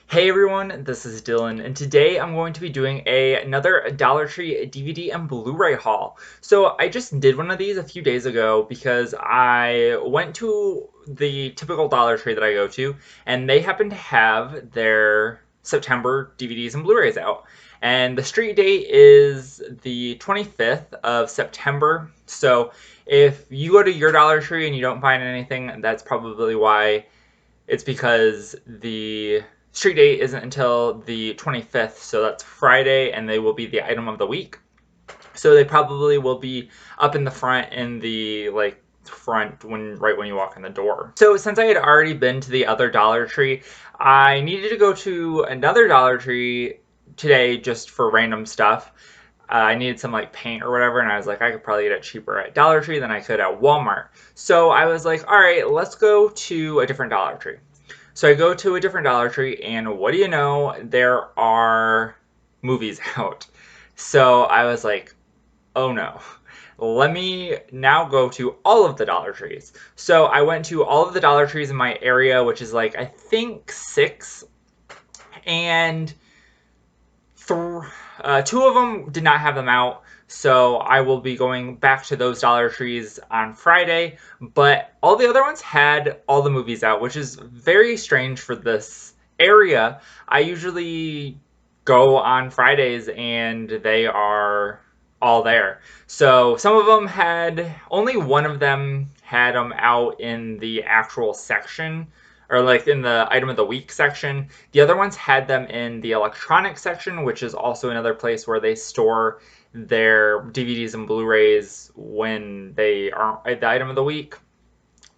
Hey everyone, this is Dylan, and today I'm going to be doing another Dollar Tree DVD and Blu-ray haul. So I just did one of these a few days ago because I went to the typical Dollar Tree that I go to, and they happen to have their September DVDs and Blu-rays out. And the street date is the 25th of September. So if you go to your Dollar Tree and you don't find anything, that's probably why. It's because the street date isn't until the 25th, so that's Friday, and they will be the item of the week. So they probably will be up in the front in the front right when you walk in the door. So since I had already been to the other Dollar Tree, I needed to go to another Dollar Tree today just for random stuff. I needed some paint or whatever, and I was like, I could probably get it cheaper at Dollar Tree than I could at Walmart. So I was like, all right, let's go to a different Dollar Tree. So I go to a different Dollar Tree, and what do you know? There are movies out. So I was like, oh no. Let me now go to all of the Dollar Trees. So I went to all of the Dollar Trees in my area, which is I think 6, and two of them did not have them out, so I will be going back to those Dollar Trees on Friday, but all the other ones had all the movies out, which is very strange for this area. I usually go on Fridays and they are all there. So some of them only one of them had them out in the actual section, or in the item of the week section. The other ones had them in the electronic section, which is also another place where they store their DVDs and Blu-rays when they aren't the item of the week,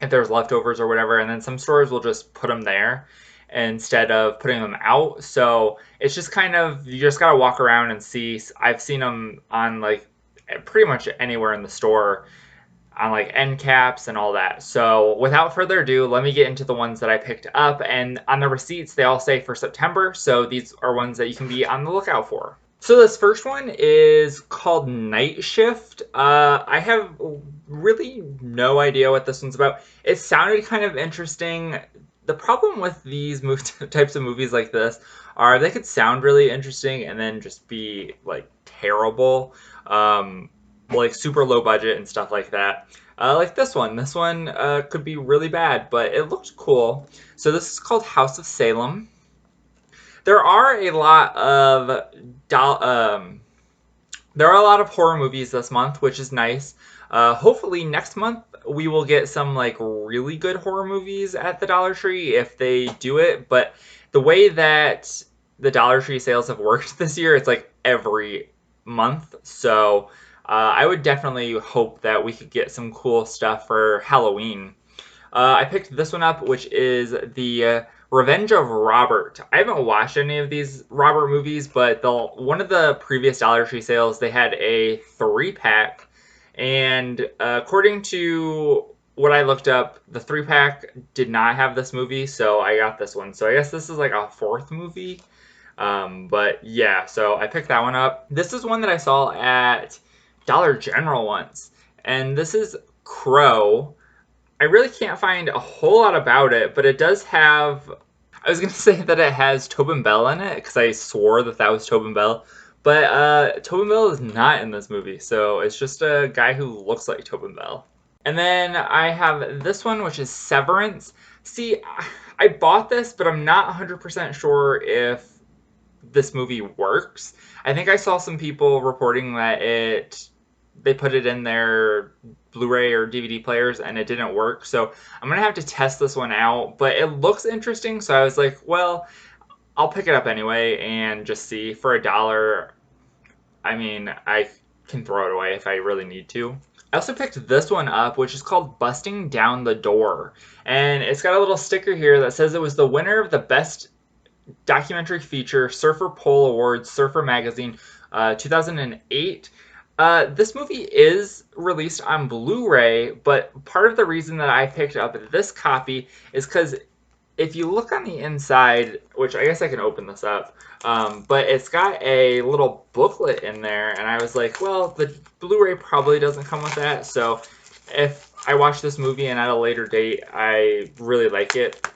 if there's leftovers or whatever. And then some stores will just put them there instead of putting them out. So it's just kind of, you just gotta walk around and see. I've seen them on pretty much anywhere in the store, on end caps and all that. So without further ado, let me get into the ones that I picked up. And on the receipts, they all say for September, so these are ones that you can be on the lookout for. So this first one is called Night Shift. I have really no idea what this one's about. It sounded kind of interesting. The problem with these types of movies like this are they could sound really interesting and then just be terrible. Super low budget and stuff like that. Like this one. This one could be really bad, but it looked cool. So this is called House of Salem. There are a lot of horror movies this month, which is nice. Hopefully next month we will get some really good horror movies at the Dollar Tree if they do it. But the way that the Dollar Tree sales have worked this year, it's every month. So I would definitely hope that we could get some cool stuff for Halloween. I picked this one up, which is the Revenge of Robert. I haven't watched any of these Robert movies, but one of the previous Dollar Tree sales, they had a 3-pack, and according to what I looked up, the 3-pack did not have this movie, so I got this one. So I guess this is a 4th movie. But yeah, so I picked that one up. This is one that I saw at Dollar General once, and this is Crow. I really can't find a whole lot about it, but it does have, I was going to say that it has Tobin Bell in it, because I swore that was Tobin Bell, but Tobin Bell is not in this movie, so it's just a guy who looks like Tobin Bell. And then I have this one, which is Severance. See, I bought this, but I'm not 100% sure if this movie works. I think I saw some people reporting that they put it in their Blu-ray or DVD players and it didn't work. So I'm going to have to test this one out, but it looks interesting. So I was like, well, I'll pick it up anyway and just see. For $1, I mean, I can throw it away if I really need to. I also picked this one up, which is called Busting Down the Door. And it's got a little sticker here that says it was the winner of the Best Documentary Feature Surfer Poll Awards, Surfer Magazine, 2008. This movie is released on Blu-ray, but part of the reason that I picked up this copy is because if you look on the inside, which I guess I can open this up, but it's got a little booklet in there, and I was like, well, the Blu-ray probably doesn't come with that, so if I watch this movie and at a later date I really like it,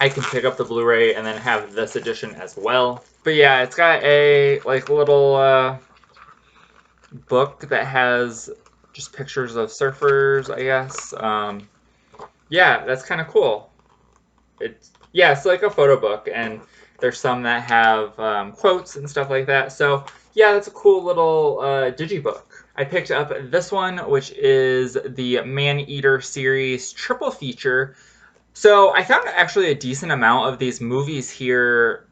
I can pick up the Blu-ray and then have this edition as well. But yeah, it's got a like little book that has just pictures of surfers, I guess. Yeah, that's kind of cool. It's like a photo book, and there's some that have quotes and stuff like that. So yeah, that's a cool little digibook. I picked up this one, which is the Man-Eater series triple feature. So I found actually a decent amount of these movies here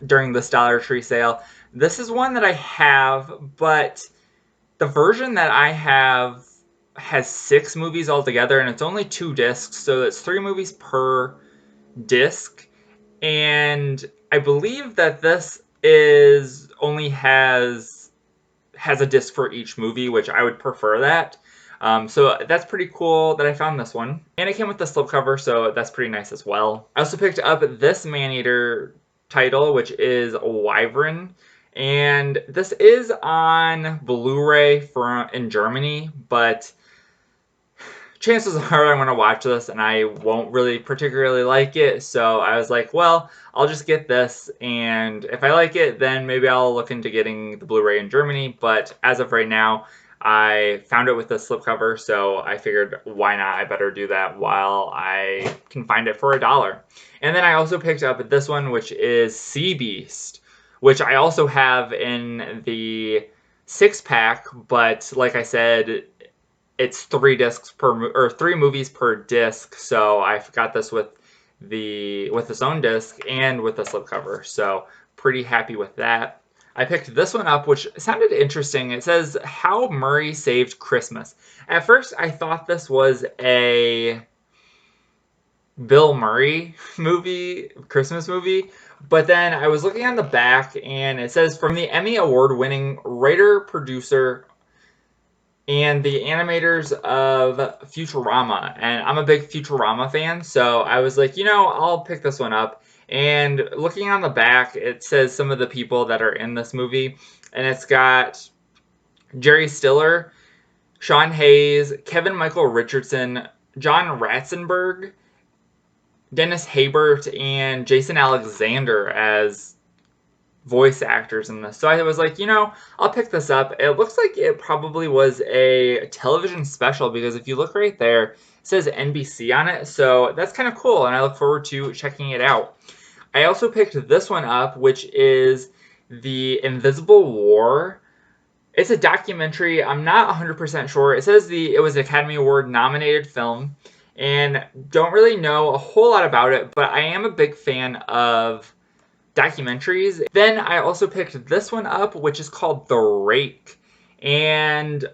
during this Dollar Tree sale. This is one that I have, but the version that I have has 6 movies altogether, and it's only 2 discs, so it's 3 movies per disc. And I believe that this is only has a disc for each movie, which I would prefer that. So that's pretty cool that I found this one. And it came with the slipcover, so that's pretty nice as well. I also picked up this Man-Eater title, which is Wyvern. And this is on Blu-ray in Germany, but chances are I'm going to watch this and I won't really particularly like it. So I was like, well, I'll just get this. And if I like it, then maybe I'll look into getting the Blu-ray in Germany. But as of right now, I found it with the slipcover. So I figured, why not? I better do that while I can find it for $1. And then I also picked up this one, which is Sea Beast, which I also have in the 6-pack. But like I said, it's 3 discs or 3 movies per disc, so I got this with its own disc and with the slipcover, so pretty happy with that. I picked this one up, which sounded interesting. It says How Murray Saved Christmas. At first, I thought this was a Bill Murray movie, Christmas movie, but then I was looking on the back, and it says from the Emmy Award-winning writer, producer, and the animators of Futurama. And I'm a big Futurama fan, so I was like, I'll pick this one up. And looking on the back, it says some of the people that are in this movie. And it's got Jerry Stiller, Sean Hayes, Kevin Michael Richardson, John Ratzenberg, Dennis Haybert, and Jason Alexander as voice actors in this. So I was like, I'll pick this up. It looks like it probably was a television special, because if you look right there, it says NBC on it. So that's kind of cool, and I look forward to checking it out. I also picked this one up, which is The Invisible War. It's a documentary. I'm not 100% sure. It says it was Academy Award nominated film, and don't really know a whole lot about it, but I am a big fan of documentaries. Then I also picked this one up, which is called The Rake. And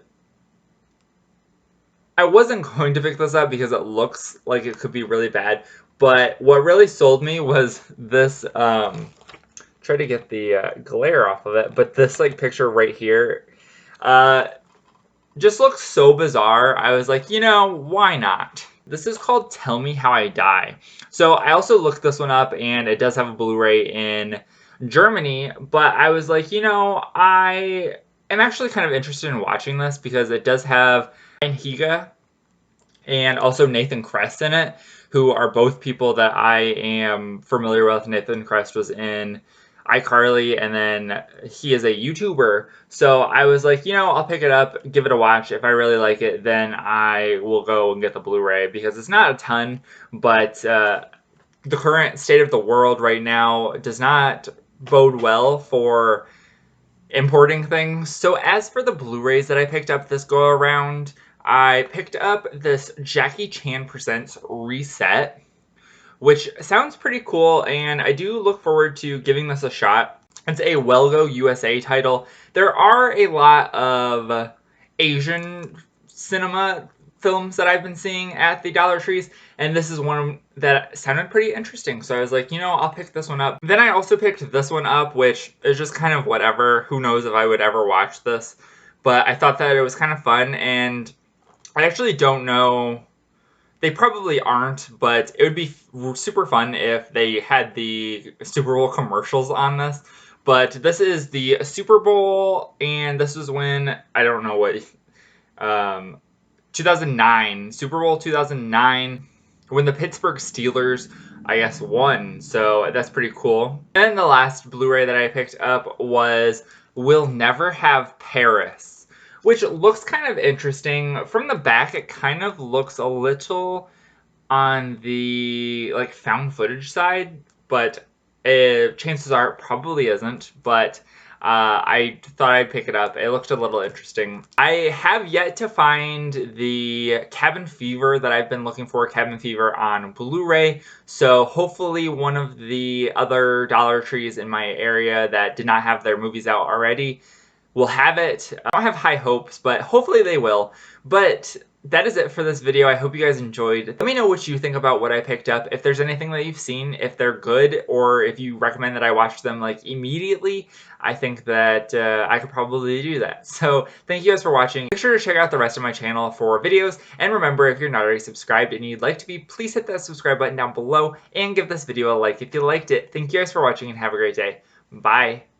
I wasn't going to pick this up because it looks like it could be really bad. But what really sold me was this, try to get the glare off of it, but this picture right here just looks so bizarre. I was like, why not? This is called Tell Me How I Die. So I also looked this one up, and it does have a Blu-ray in Germany, but I was like, I am actually kind of interested in watching this because it does have Ryan Higa and also Nathan Kress in it, who are both people that I am familiar with. Nathan Kress was in iCarly, and then he is a YouTuber. So I was like, I'll pick it up, give it a watch. If I really like it, then I will go and get the Blu-ray, because it's not a ton, but the current state of the world right now does not bode well for importing things. So as for the Blu-rays that I picked up this go around, I picked up this Jackie Chan Presents Reset, which sounds pretty cool, and I do look forward to giving this a shot. It's a Welgo USA title. There are a lot of Asian cinema films that I've been seeing at the Dollar Trees, and this is one that sounded pretty interesting. So I was like, I'll pick this one up. Then I also picked this one up, which is just kind of whatever. Who knows if I would ever watch this, but I thought that it was kind of fun, and I actually don't know. They probably aren't, but it would be super fun if they had the Super Bowl commercials on this. But this is the Super Bowl, and this was when, I don't know what, 2009, Super Bowl 2009. when the Pittsburgh Steelers, I guess, won. So that's pretty cool. And the last Blu-ray that I picked up was We'll Never Have Paris, which looks kind of interesting. From the back, it kind of looks a little on the like found footage side, but chances are it probably isn't. But I thought I'd pick it up. It looked a little interesting. I have yet to find the Cabin Fever that I've been looking for, Cabin Fever on Blu-ray. So hopefully one of the other Dollar Trees in my area that did not have their movies out already will have it. I don't have high hopes, but hopefully they will. But that is it for this video. I hope you guys enjoyed. Let me know what you think about what I picked up. If there's anything that you've seen, if they're good, or if you recommend that I watch them like immediately, I think that I could probably do that. So thank you guys for watching. Make sure to check out the rest of my channel for videos. And remember, if you're not already subscribed and you'd like to be, please hit that subscribe button down below and give this video a like if you liked it. Thank you guys for watching and have a great day. Bye.